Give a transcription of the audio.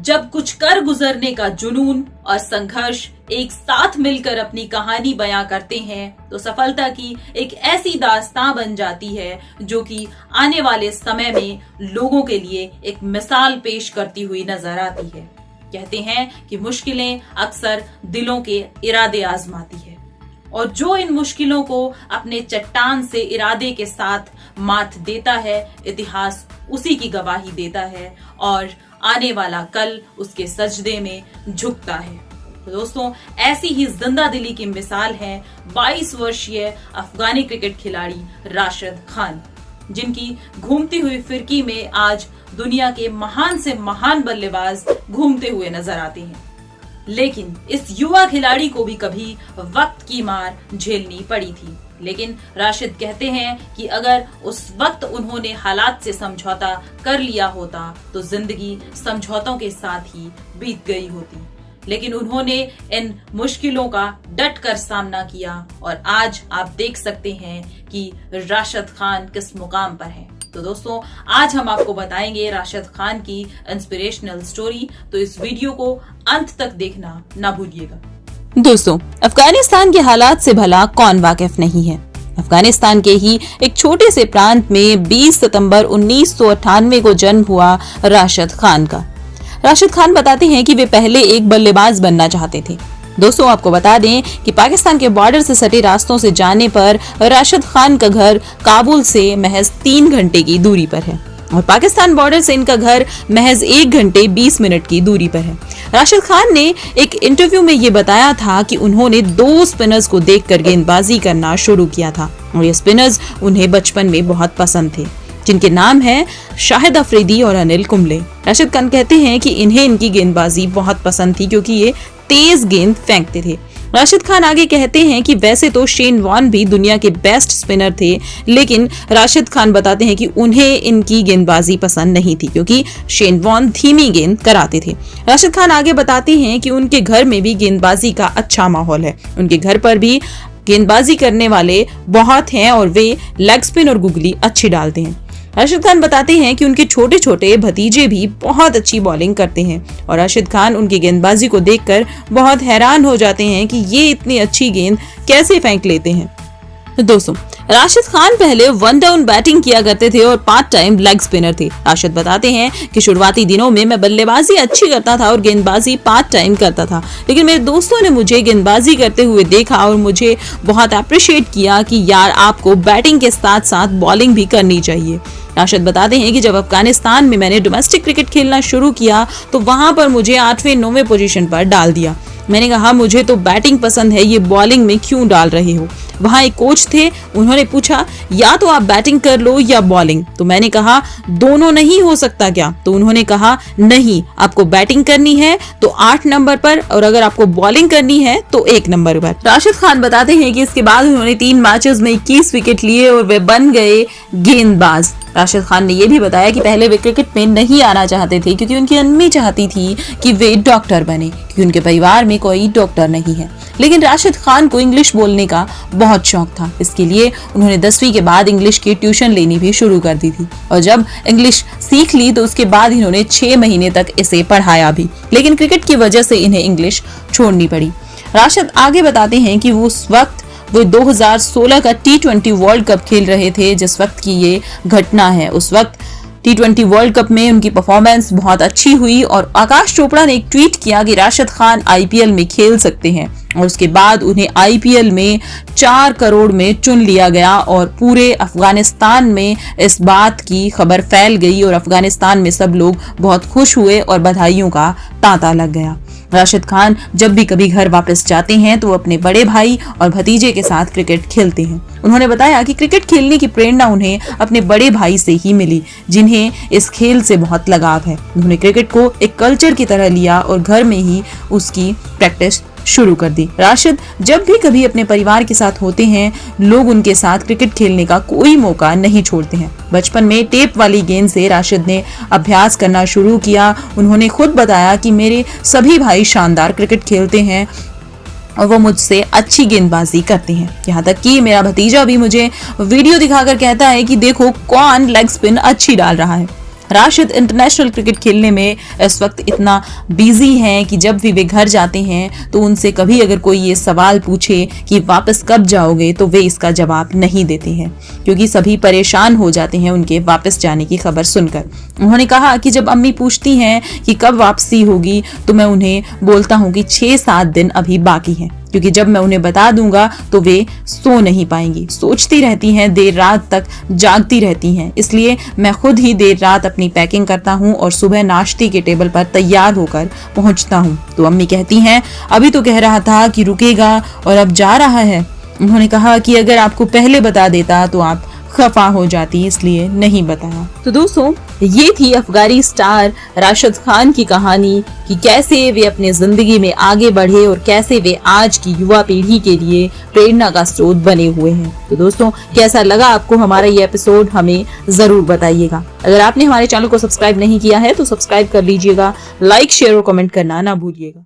जब कुछ कर गुजरने का जुनून और संघर्ष एक साथ मिलकर अपनी कहानी बयां करते हैं तो सफलता की एक ऐसी दास्तां बन जाती है जो कि आने वाले समय में लोगों के लिए एक मिसाल पेश करती हुई नजर आती है। कहते हैं कि मुश्किलें अक्सर दिलों के इरादे आजमाती है और जो इन मुश्किलों को अपने चट्टान से इरादे के साथ मात देता है, इतिहास उसी की गवाही देता है और आने वाला कल उसके सजदे में झुकता है। तो दोस्तों, ऐसी ही जिंदा दिली की मिसाल है 22 वर्षीय अफगानी क्रिकेट खिलाड़ी राशिद खान, जिनकी घूमती हुई फिरकी में आज दुनिया के महान से महान बल्लेबाज घूमते हुए नजर आते हैं। लेकिन इस युवा खिलाड़ी को भी कभी वक्त की मार झेलनी पड़ी थी। लेकिन राशिद कहते हैं कि अगर उस वक्त उन्होंने हालात से समझौता कर लिया होता तो जिंदगी समझौतों के साथ ही बीत गई होती। लेकिन उन्होंने इन मुश्किलों का डट कर सामना किया और आज आप देख सकते हैं कि राशिद खान किस मुकाम पर है। तो दोस्तों, आज हम आपको बताएंगे राशिद खान की इंस्पिरेशनल स्टोरी, तो इस वीडियो को अंत तक देखना ना भूलिएगा। दोस्तों, अफगानिस्तान के हालात से भला कौन वाकिफ नहीं है। अफगानिस्तान के ही एक छोटे से प्रांत में 20 सितंबर 1998 को जन्म हुआ राशिद खान का। राशिद खान बताते हैं कि वे पहले एक बल्लेबाज बनना चाहते थे। दोस्तों, आपको बता दें कि पाकिस्तान के बॉर्डर से सटे रास्तों से जाने पर राशिद खान का घर काबुल से महज 3 घंटे की दूरी पर है और पाकिस्तान बॉर्डर से इनका घर महज 1 घंटे 20 मिनट की दूरी पर है। राशिद खान ने एक इंटरव्यू में ये बताया था कि उन्होंने 2 स्पिनर्स को देखकर गेंदबाजी करना शुरू किया था और ये स्पिनर्स उन्हें बचपन में बहुत पसंद थे, जिनके नाम हैं शाहिद अफरीदी और अनिल कुंबले। राशिद खान कहते हैं कि इन्हें इनकी गेंदबाजी बहुत पसंद थी क्योंकि ये तेज गेंद फेंकते थे। राशिद खान आगे कहते हैं कि वैसे तो शेन वॉर्न भी दुनिया के बेस्ट स्पिनर थे, लेकिन राशिद खान बताते हैं कि उन्हें इनकी गेंदबाजी पसंद नहीं थी क्योंकि शेन वॉर्न धीमी गेंद कराते थे। राशिद खान आगे बताते हैं कि उनके घर में भी गेंदबाजी का अच्छा माहौल है। उनके घर पर भी गेंदबाजी करने वाले बहुत हैं और वे लेग स्पिन और गुगली अच्छी डालते हैं। राशिद खान बताते हैं कि उनके छोटे छोटे भतीजे भी बहुत अच्छी बॉलिंग करते हैं और राशिद खान उनकी गेंदबाजी को देखकर बहुत हैरान हो जाते हैं कि ये इतनी अच्छी गेंद कैसे फेंक लेते हैं। तो दोस्तों, राशिद खान पहले 1 डाउन बैटिंग किया करते थे और पार्ट टाइम लेग स्पिनर थे। राशिद बताते हैं कि शुरुआती दिनों में मैं बल्लेबाजी अच्छी करता था और गेंदबाजी पार्ट टाइम करता था, लेकिन मेरे दोस्तों ने मुझे गेंदबाजी करते हुए देखा और मुझे बहुत अप्रिशिएट किया कि यार, आपको बैटिंग के साथ साथ बॉलिंग भी करनी चाहिए। राशिद बताते हैं कि जब अफगानिस्तान में मैंने डोमेस्टिक क्रिकेट खेलना शुरू किया तो वहां पर मुझे 8वें-9वें पोजीशन पर डाल दिया। मैंने कहा मुझे तो बैटिंग पसंद है, ये बॉलिंग में क्यों डाल रहे हो। वहां एक कोच थे, उन्होंने पूछा या तो आप बैटिंग कर लो या बॉलिंग। तो मैंने कहा दोनों नहीं हो सकता क्या? तो उन्होंने कहा नहीं, आपको बैटिंग करनी है तो 8 नंबर पर और अगर आपको बॉलिंग करनी है तो 1 नंबर पर। राशिद खान बताते हैं कि इसके बाद उन्होंने 3 मैचेस में 21 विकेट लिए और वे बन गए गेंदबाज। राशिद खान ने यह भी बताया कि पहले वे क्रिकेट में नहीं आना चाहते थे क्योंकि उनकी अम्मी चाहती थी कि वे डॉक्टर बने, क्योंकि उनके परिवार में कोई डॉक्टर नहीं है। लेकिन राशिद खान को इंग्लिश बोलने का बहुत शौक था, इसके लिए उन्होंने 10वीं के बाद इंग्लिश की ट्यूशन लेनी भी शुरू कर दी थी और जब इंग्लिश सीख ली तो उसके बाद इन्होंने 6 महीने तक इसे पढ़ाया भी, लेकिन क्रिकेट की वजह से इन्हें इंग्लिश छोड़नी पड़ी। राशिद आगे बताते हैं कि उस वक्त वो 2016 का T20 वर्ल्ड कप खेल रहे थे जिस वक्त की ये घटना है। उस वक्त T20 वर्ल्ड कप में उनकी परफॉर्मेंस बहुत अच्छी हुई और आकाश चोपड़ा ने एक ट्वीट किया कि राशिद खान IPL में खेल सकते हैं और उसके बाद उन्हें IPL में 4 करोड़ में चुन लिया गया और पूरे अफगानिस्तान में इस बात की खबर फैल गई और अफगानिस्तान में सब लोग बहुत खुश हुए और बधाइयों का तांता लग गया। राशिद खान जब भी कभी घर वापस जाते हैं तो वो अपने बड़े भाई और भतीजे के साथ क्रिकेट खेलते हैं। उन्होंने बताया कि क्रिकेट खेलने की प्रेरणा उन्हें अपने बड़े भाई से ही मिली, जिन्हें इस खेल से बहुत लगाव है। उन्होंने क्रिकेट को एक कल्चर की तरह लिया और घर में ही उसकी प्रैक्टिस शुरू कर दी। राशिद जब भी कभी अपने परिवार के साथ होते हैं, लोग उनके साथ क्रिकेट खेलने का कोई मौका नहीं छोड़ते हैं। बचपन में टेप वाली गेंद से राशिद ने अभ्यास करना शुरू किया। उन्होंने खुद बताया कि मेरे सभी भाई शानदार क्रिकेट खेलते हैं और वो मुझसे अच्छी गेंदबाजी करते हैं। यहाँ तक कि मेरा भतीजा भी मुझे वीडियो दिखाकर कहता है कि देखो कौन लेग स्पिन अच्छी डाल रहा है। राशिद इंटरनेशनल क्रिकेट खेलने में इस वक्त इतना बिजी हैं कि जब भी वे घर जाते हैं तो उनसे कभी अगर कोई ये सवाल पूछे कि वापस कब जाओगे तो वे इसका जवाब नहीं देते हैं, क्योंकि सभी परेशान हो जाते हैं उनके वापस जाने की खबर सुनकर। उन्होंने कहा कि जब अम्मी पूछती हैं कि कब वापसी होगी तो मैं उन्हें बोलता हूँ कि 6-7 दिन अभी बाकी हैं, क्योंकि जब मैं उन्हें बता दूंगा तो वे सो नहीं पाएंगी, सोचती रहती हैं, देर रात तक जागती रहती हैं। इसलिए मैं खुद ही देर रात अपनी पैकिंग करता हूं और सुबह नाश्ते के टेबल पर तैयार होकर पहुंचता हूं। तो अम्मी कहती हैं, अभी तो कह रहा था कि रुकेगा और अब जा रहा है। उन्होंने कहा कि अगर आपको पहले बता देता तो आप खफा हो जाती, इसलिए नहीं बताया। तो दोस्तों, ये थी अफगानी स्टार राशिद खान की कहानी कि कैसे वे अपने जिंदगी में आगे बढ़े और कैसे वे आज की युवा पीढ़ी के लिए प्रेरणा का स्रोत बने हुए हैं। तो दोस्तों, कैसा लगा आपको हमारा ये एपिसोड, हमें जरूर बताइएगा। अगर आपने हमारे चैनल को सब्सक्राइब नहीं किया है तो सब्सक्राइब कर लीजिएगा, लाइक, शेयर और कमेंट करना ना भूलिएगा।